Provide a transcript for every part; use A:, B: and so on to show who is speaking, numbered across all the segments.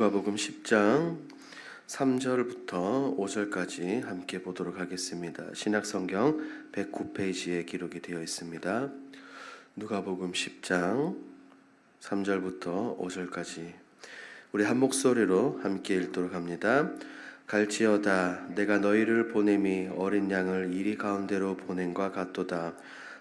A: 누가복음 10장 3절부터 5절까지 함께 보도록 하겠습니다. 신약성경 109페이지에 기록이 되어 있습니다. 누가복음 10장 3절부터 5절까지 우리 한 목소리로 함께 읽도록 합니다. 갈지어다 내가 너희를 보냄이 어린 양을 이리 가운데로 보냄과 같도다.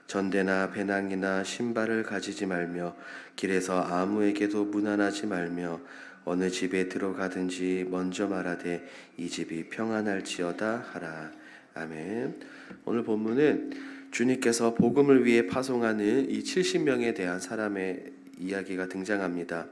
A: 전대나 배낭이나 신발을 가지지 말며 길에서 아무에게도 문안하지 말며 어느 집에 들어가든지 먼저 말하되 이 집이 평안할지어다 하라. 아멘. 오늘 본문은 주님께서 복음을 위해 파송하는 이 70명에 대한 사람의 이야기가 등장합니다.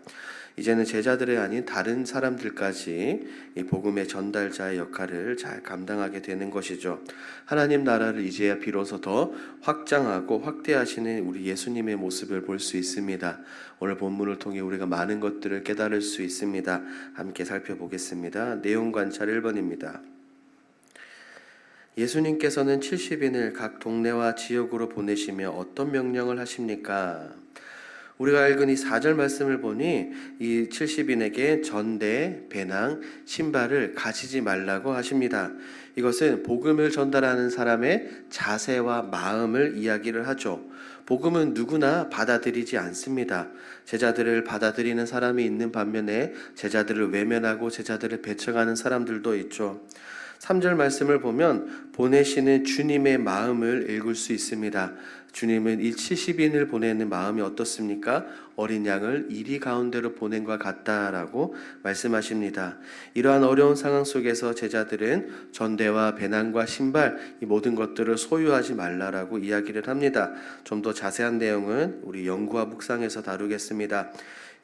A: 이제는 제자들이 아닌 다른 사람들까지 이 복음의 전달자의 역할을 잘 감당하게 되는 것이죠. 하나님 나라를 이제야 비로소 더 확장하고 확대하시는 우리 예수님의 모습을 볼 수 있습니다. 오늘 본문을 통해 우리가 많은 것들을 깨달을 수 있습니다. 함께 살펴보겠습니다. 내용 관찰 1번입니다. 예수님께서는 70인을 각 동네와 지역으로 보내시며 어떤 명령을 하십니까? 우리가 읽은 이 4절 말씀을 보니 이 70인에게 전대, 배낭, 신발을 가지지 말라고 하십니다. 이것은 복음을 전달하는 사람의 자세와 마음을 이야기를 하죠. 복음은 누구나 받아들이지 않습니다. 제자들을 받아들이는 사람이 있는 반면에 제자들을 외면하고 제자들을 배척하는 사람들도 있죠. 3절 말씀을 보면 보내시는 주님의 마음을 읽을 수 있습니다. 주님은 이 70인을 보내는 마음이 어떻습니까? 어린 양을 이리 가운데로 보낸 것 같다라고 말씀하십니다. 이러한 어려운 상황 속에서 제자들은 전대와 배낭과 신발 이 모든 것들을 소유하지 말라라고 이야기를 합니다. 좀 더 자세한 내용은 우리 연구와 묵상에서 다루겠습니다.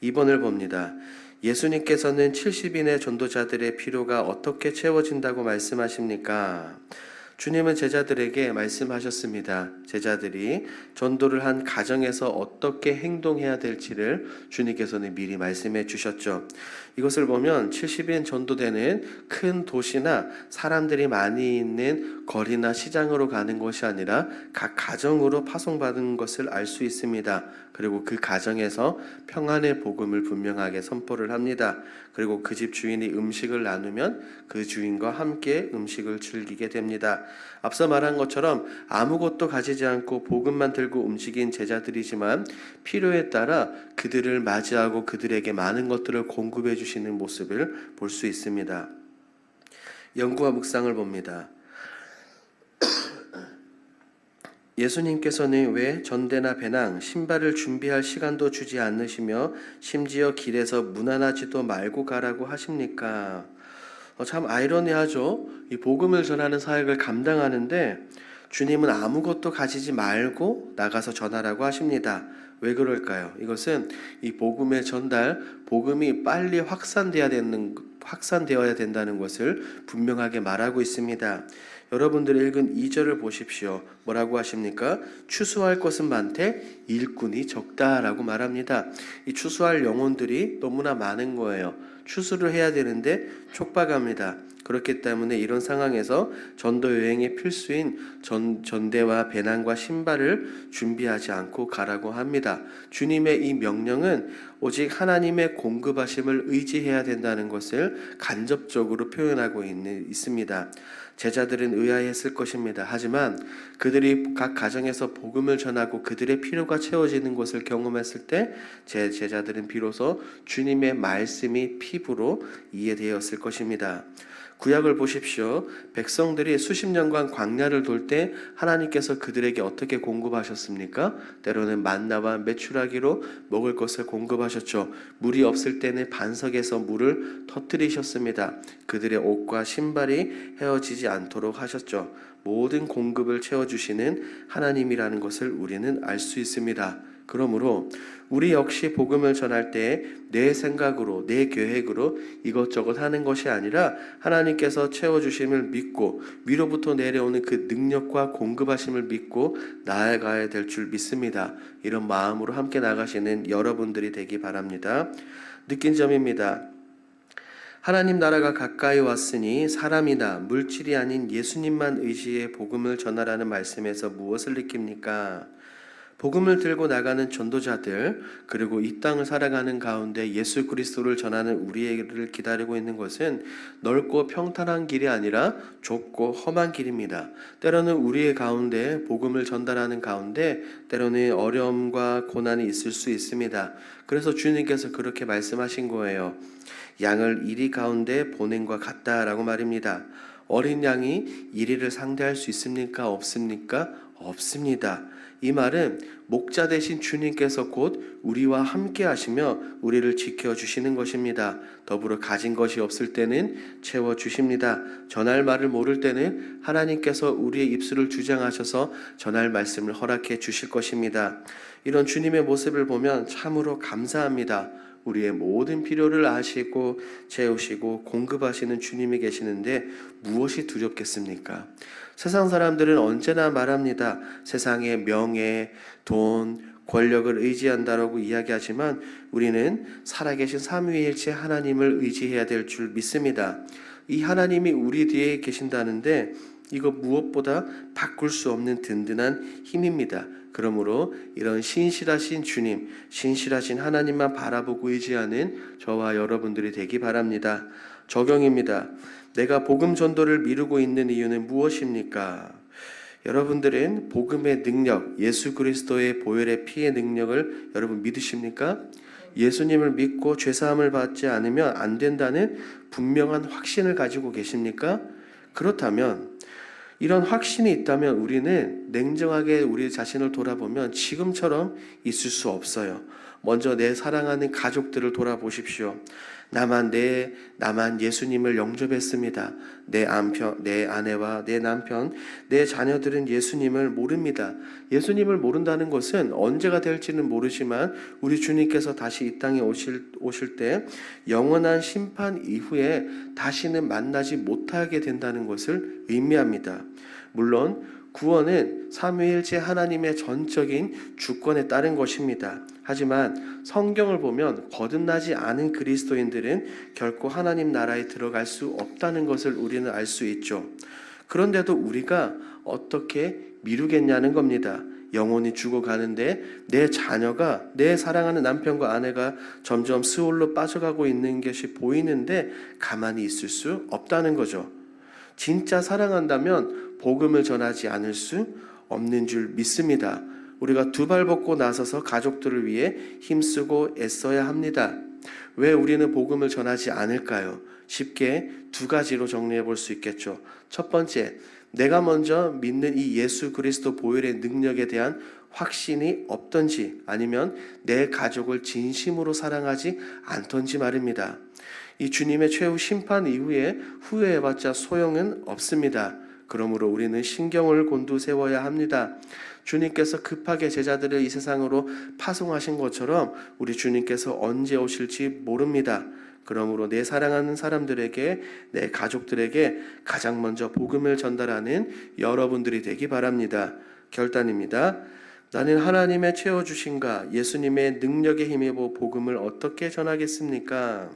A: 2번을 봅니다. 예수님께서는 70인의 전도자들의 필요가 어떻게 채워진다고 말씀하십니까? 주님은 제자들에게 말씀하셨습니다. 제자들이 전도를 한 가정에서 어떻게 행동해야 될지를 주님께서는 미리 말씀해 주셨죠. 이것을 보면 70인 전도되는 큰 도시나 사람들이 많이 있는 거리나 시장으로 가는 것이 아니라 각 가정으로 파송받은 것을 알 수 있습니다. 그리고 그 가정에서 평안의 복음을 분명하게 선포를 합니다. 그리고 그 집 주인이 음식을 나누면 그 주인과 함께 음식을 즐기게 됩니다. 앞서 말한 것처럼 아무것도 가지지 않고 복음만 들고 움직인 제자들이지만 필요에 따라 그들을 맞이하고 그들에게 많은 것들을 공급해 주시는 모습을 볼 수 있습니다. 연구와 묵상을 봅니다. 예수님께서는 왜 전대나 배낭, 신발을 준비할 시간도 주지 않으시며 심지어 길에서 문안하지도 말고 가라고 하십니까? 참 아이러니하죠. 이 복음을 전하는 사역을 감당하는데 주님은 아무것도 가지지 말고 나가서 전하라고 하십니다. 왜 그럴까요? 이것은 이 복음의 전달, 복음이 빨리 확산되어야 된다는 것을 분명하게 말하고 있습니다. 여러분들이 읽은 2절을 보십시오. 뭐라고 하십니까? 추수할 것은 많되 일꾼이 적다라고 말합니다. 이 추수할 영혼들이 너무나 많은 거예요. 추수를 해야 되는데 촉박합니다. 그렇기 때문에 이런 상황에서 전도 여행의 필수인 전대와 배낭과 신발을 준비하지 않고 가라고 합니다. 주님의 이 명령은 오직 하나님의 공급하심을 의지해야 된다는 것을 간접적으로 표현하고 있습니다. 제자들은 의아했을 것입니다. 하지만 그들이 각 가정에서 복음을 전하고 그들의 필요가 채워지는 것을 경험했을 때 제자들은 비로소 주님의 말씀이 피부로 이해되었을 것입니다. 구약을 보십시오. 백성들이 수십 년간 광야를 돌 때 하나님께서 그들에게 어떻게 공급하셨습니까? 때로는 만나와 메추라기로 먹을 것을 공급하셨죠. 물이 없을 때는 반석에서 물을 터뜨리셨습니다. 그들의 옷과 신발이 헤어지지 않도록 하셨죠. 모든 공급을 채워주시는 하나님이라는 것을 우리는 알 수 있습니다. 그러므로 우리 역시 복음을 전할 때 내 생각으로 내 계획으로 이것저것 하는 것이 아니라 하나님께서 채워주심을 믿고 위로부터 내려오는 그 능력과 공급하심을 믿고 나아가야 될 줄 믿습니다. 이런 마음으로 함께 나가시는 여러분들이 되기 바랍니다. 느낀 점입니다. 하나님 나라가 가까이 왔으니 사람이나 물질이 아닌 예수님만 의지해 복음을 전하라는 말씀에서 무엇을 느낍니까? 복음을 들고 나가는 전도자들, 그리고 이 땅을 살아가는 가운데 예수 그리스도를 전하는 우리를 기다리고 있는 것은 넓고 평탄한 길이 아니라 좁고 험한 길입니다. 때로는 우리의 가운데 복음을 전달하는 가운데 때로는 어려움과 고난이 있을 수 있습니다. 그래서 주님께서 그렇게 말씀하신 거예요. 양을 이리 가운데 보냄과 같다라고 말입니다. 어린 양이 이리를 상대할 수 있습니까? 없습니까? 없습니다. 이 말은 목자 되신 주님께서 곧 우리와 함께 하시며 우리를 지켜주시는 것입니다. 더불어 가진 것이 없을 때는 채워주십니다. 전할 말을 모를 때는 하나님께서 우리의 입술을 주장하셔서 전할 말씀을 허락해 주실 것입니다. 이런 주님의 모습을 보면 참으로 감사합니다. 우리의 모든 필요를 아시고 채우시고 공급하시는 주님이 계시는데 무엇이 두렵겠습니까? 세상 사람들은 언제나 말합니다. 세상의 명예, 돈, 권력을 의지한다라고 이야기하지만 우리는 살아계신 삼위일체 하나님을 의지해야 될 줄 믿습니다. 이 하나님이 우리 뒤에 계신다는데 이거 무엇보다 바꿀 수 없는 든든한 힘입니다. 그러므로 이런 신실하신 주님, 신실하신 하나님만 바라보고 의지하는 저와 여러분들이 되기 바랍니다. 적용입니다. 내가 복음 전도를 미루고 있는 이유는 무엇입니까? 여러분들은 복음의 능력, 예수 그리스도의 보혈의 피의 능력을 여러분 믿으십니까? 예수님을 믿고 죄사함을 받지 않으면 안 된다는 분명한 확신을 가지고 계십니까? 그렇다면 이런 확신이 있다면 우리는 냉정하게 우리 자신을 돌아보면 지금처럼 있을 수 없어요. 먼저 내 사랑하는 가족들을 돌아보십시오. 나만 예수님을 영접했습니다. 내 아내와 내 남편, 내 자녀들은 예수님을 모릅니다. 예수님을 모른다는 것은 언제가 될지는 모르지만 우리 주님께서 다시 이 땅에 오실 때 영원한 심판 이후에 다시는 만나지 못하게 된다는 것을 의미합니다. 물론 구원은 삼위일체 하나님의 전적인 주권에 따른 것입니다. 하지만 성경을 보면 거듭나지 않은 그리스도인들은 결코 하나님 나라에 들어갈 수 없다는 것을 우리는 알 수 있죠. 그런데도 우리가 어떻게 미루겠냐는 겁니다. 영혼이 죽어가는데 내 자녀가, 내 사랑하는 남편과 아내가 점점 스올로 빠져가고 있는 것이 보이는데 가만히 있을 수 없다는 거죠. 진짜 사랑한다면 복음을 전하지 않을 수 없는 줄 믿습니다. 우리가 두 발 벗고 나서서 가족들을 위해 힘쓰고 애써야 합니다. 왜 우리는 복음을 전하지 않을까요? 쉽게 두 가지로 정리해 볼 수 있겠죠. 첫 번째, 내가 먼저 믿는 이 예수 그리스도 보혈의 능력에 대한 확신이 없던지 아니면 내 가족을 진심으로 사랑하지 않던지 말입니다. 이 주님의 최후 심판 이후에 후회해봤자 소용은 없습니다. 그러므로 우리는 신경을 곤두세워야 합니다. 주님께서 급하게 제자들을 이 세상으로 파송하신 것처럼 우리 주님께서 언제 오실지 모릅니다. 그러므로 내 사랑하는 사람들에게, 내 가족들에게 가장 먼저 복음을 전달하는 여러분들이 되기 바랍니다. 결단입니다. 나는 하나님의 채워주신가 예수님의 능력에 힘입어 복음을 어떻게 전하겠습니까?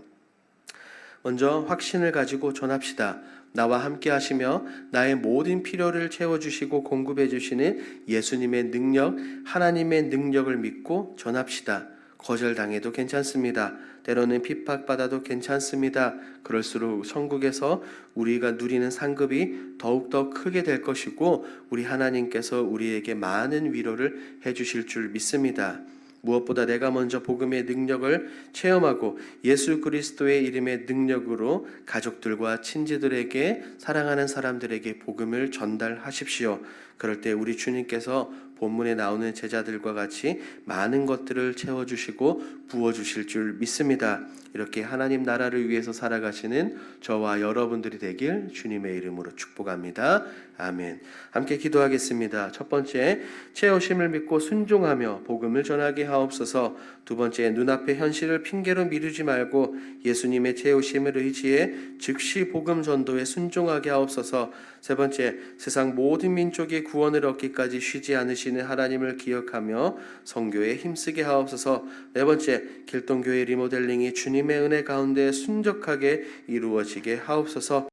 A: 먼저 확신을 가지고 전합시다. 나와 함께 하시며 나의 모든 필요를 채워주시고 공급해 주시는 예수님의 능력, 하나님의 능력을 믿고 전합시다. 거절당해도 괜찮습니다. 때로는 핍박받아도 괜찮습니다. 그럴수록 천국에서 우리가 누리는 상급이 더욱더 크게 될 것이고 우리 하나님께서 우리에게 많은 위로를 해주실 줄 믿습니다. 무엇보다 내가 먼저 복음의 능력을 체험하고 예수 그리스도의 이름의 능력으로 가족들과 친지들에게 사랑하는 사람들에게 복음을 전달하십시오. 그럴 때 우리 주님께서 본문에 나오는 제자들과 같이 많은 것들을 채워주시고 부어주실 줄 믿습니다. 이렇게 하나님 나라를 위해서 살아가시는 저와 여러분들이 되길 주님의 이름으로 축복합니다. 아멘. 함께 기도하겠습니다. 첫 번째, 채우심을 믿고 순종하며 복음을 전하게 하옵소서. 두 번째, 눈앞의 현실을 핑계로 미루지 말고 예수님의 채우심을 의지해 즉시 복음 전도에 순종하게 하옵소서. 세 번째, 세상 모든 민족이 구원을 얻기까지 쉬지 않으시는 하나님을 기억하며 선교에 힘쓰게 하옵소서. 네 번째, 길동교회 리모델링이 주님의 은혜 가운데 순적하게 이루어지게 하옵소서.